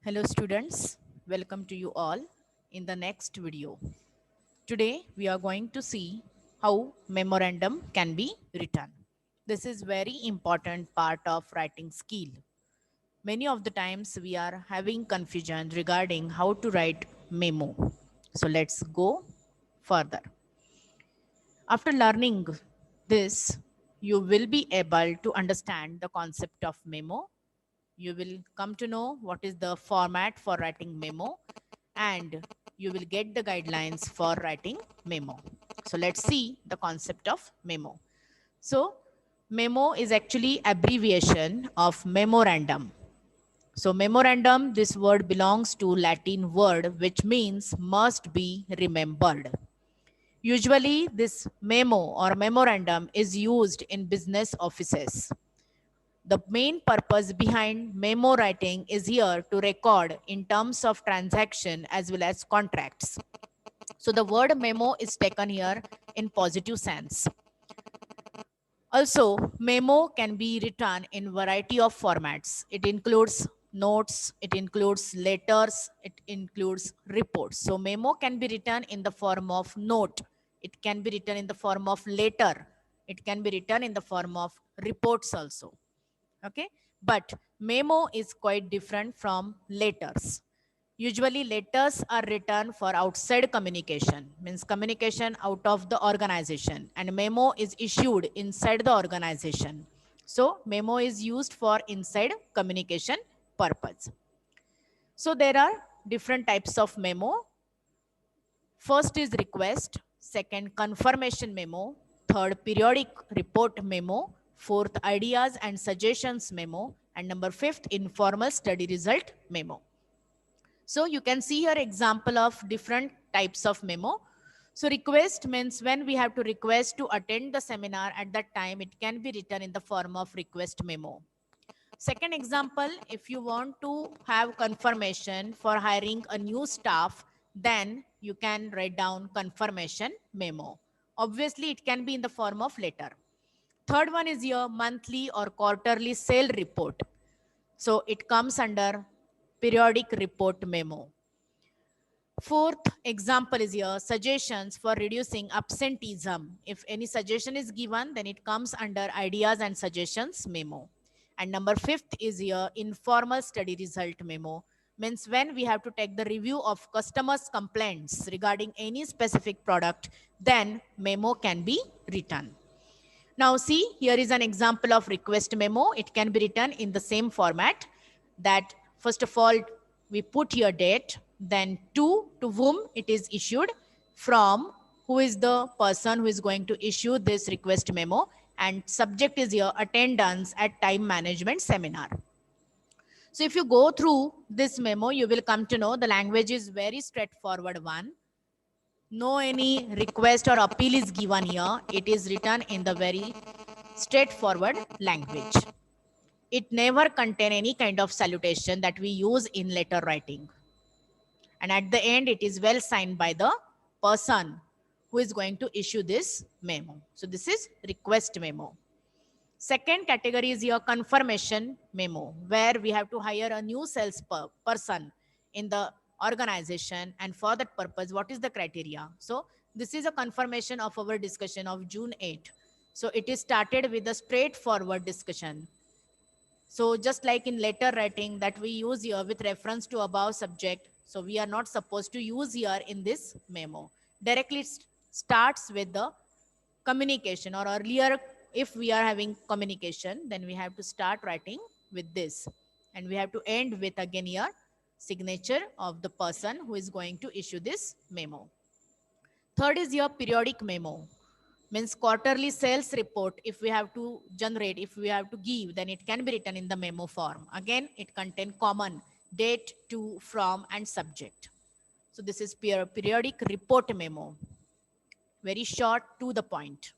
Hello students, welcome to you all in the next video. Today we are going to see how memorandum can be written. This is very important part of writing skill. Many of the times we are having confusion regarding how to write memo. So let's go further. After learning this, you will be able to understand the concept of memo. You will come to know what is the format for writing memo and you will get the guidelines for writing memo. So let's see the concept of memo. So memo is actually abbreviation of memorandum. So memorandum, this word belongs to Latin word which means must be remembered. Usually this memo or memorandum is used in business offices. The main purpose behind memo writing is here to record in terms of transaction as well as contracts. So the word memo is taken here in positive sense. Also, memo can be written in variety of formats. It includes notes, it includes letters, it includes reports. So memo can be written in the form of note. It can be written in the form of letter. It can be written in the form of reports also. Okay, but memo is quite different from letters. Usually letters are written for outside communication, means communication out of the organization, and memo is issued inside the organization. So memo is used for inside communication purpose. So there are different types of memo. First is request, second confirmation memo, third periodic report memo, fourth ideas and suggestions memo, and number fifth informal study result memo. So you can see here example of different types of memo. So request means when we have to request to attend the seminar at that time, it can be written in the form of request memo. Second example, if you want to have confirmation for hiring a new staff, then you can write down confirmation memo. Obviously, it can be in the form of letter. Third one is your monthly or quarterly sale report. So it comes under periodic report memo. Fourth example is your suggestions for reducing absenteeism. If any suggestion is given, then it comes under ideas and suggestions memo. And number fifth is your informal study result memo. Means when we have to take the review of customers' complaints regarding any specific product, then memo can be written. Now see, here is an example of request memo. It can be written in the same format that first of all, we put your date, then to whom it is issued, from who is the person who is going to issue this request memo, and subject is your attendance at time management seminar. So if you go through this memo, you will come to know the language is very straightforward one. No any request or appeal is given here. It is written in the very straightforward language. It never contain any kind of salutation that we use in letter writing. And at the end, it is well signed by the person who is going to issue this memo. So this is request memo. Second category is your confirmation memo, where we have to hire a new sales person in the organization. And for that purpose, what is the criteria? So this is a confirmation of our discussion of June 8. So it is started with a straightforward discussion. So just like in letter writing that we use here with reference to above subject, so we are not supposed to use here in this memo. Directly starts with the communication, or earlier if we are having communication, then we have to start writing with this. And we have to end with again here signature of the person who is going to issue this memo. Third is your periodic memo, means quarterly sales report. If we have to generate, if we have to give, then it can be written in the memo form. Again, it contains common date, to, from, and subject. So this is periodic report memo, very short, to the point.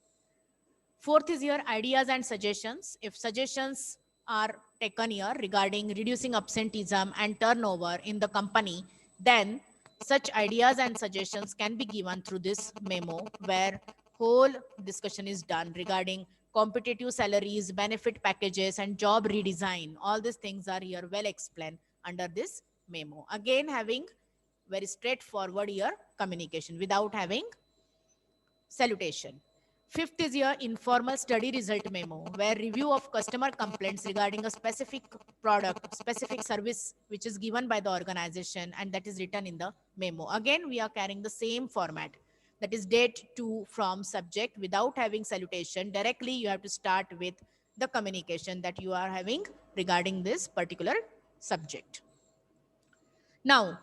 Fourth is your ideas and suggestions. If suggestions are taken here regarding reducing absenteeism and turnover in the company, then such ideas and suggestions can be given through this memo, where whole discussion is done regarding competitive salaries, benefit packages, and job redesign. All these things are here well explained under this memo. Again, having very straightforward your communication without having salutation. Fifth is your informal study result memo, where review of customer complaints regarding a specific product, specific service which is given by the organization, and that is written in the memo. Again, we are carrying the same format. That is date to from subject without having salutation. Directly, you have to start with the communication that you are having regarding this particular subject. Now,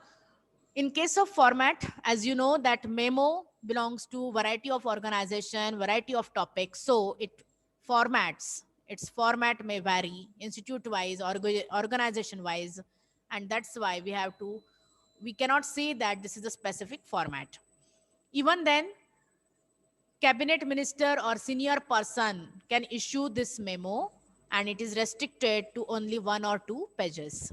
in case of format, as you know that memo belongs to variety of organization, variety of topics. So its format may vary institute wise, organization wise. And that's why we cannot say that this is a specific format. Even then, cabinet minister or senior person can issue this memo and it is restricted to only 1 or 2 pages.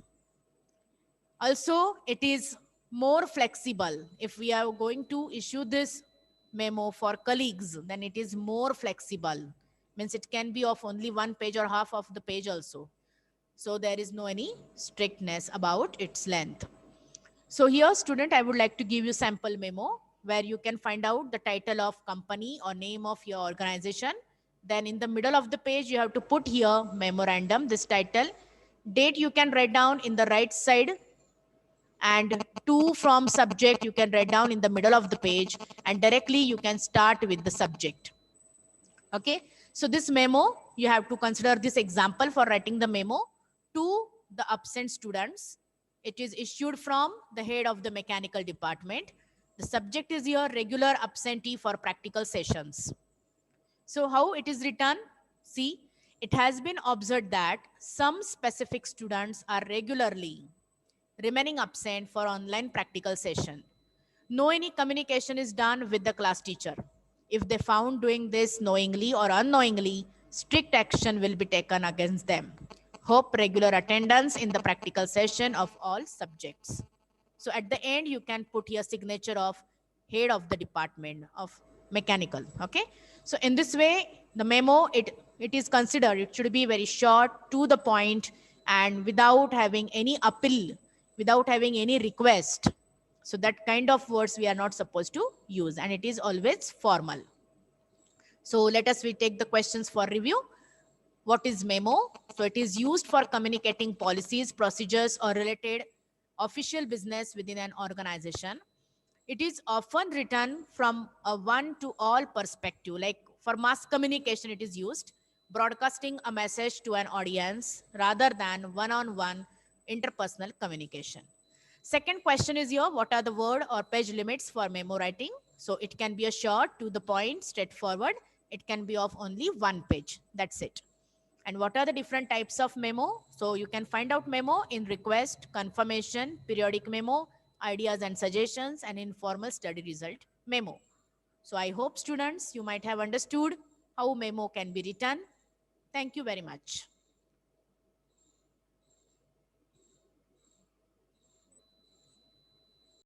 Also, it is more flexible. If we are going to issue this memo for colleagues, then it is more flexible. Means it can be of only 1 page or half of the page also. So there is no any strictness about its length. So here, student, I would like to give you sample memo where you can find out the title of company or name of your organization. Then in the middle of the page, you have to put here memorandum, this title. Date you can write down in the right side, and to from subject you can write down in the middle of the page, and directly you can start with the subject. Okay, so this memo, you have to consider this example for writing the memo to the absent students. It is issued from the head of the mechanical department. The subject is your regular absentee for practical sessions. So how it is written? See, it has been observed that some specific students are regularly remaining absent for online practical session. No any communication is done with the class teacher. If they found doing this knowingly or unknowingly, strict action will be taken against them. Hope regular attendance in the practical session of all subjects. So at the end, you can put your signature of head of the department of mechanical. Okay. So in this way, the memo, it is considered, it should be very short, to the point, and without having any appeal, without having any request. So that kind of words we are not supposed to use, and it is always formal. So let us we take the questions for review. What is memo? So it is used for communicating policies, procedures, or related official business within an organization. It is often written from a one to all perspective, like for mass communication it is used, broadcasting a message to an audience rather than one-on-one interpersonal communication. Second question is here, what are the word or page limits for memo writing? So it can be a short, to the point, straightforward. It can be of only 1 page. That's it. And what are the different types of memo? So you can find out memo in request, confirmation, periodic memo, ideas and suggestions, and informal study result memo. So I hope students, you might have understood how memo can be written. Thank you very much.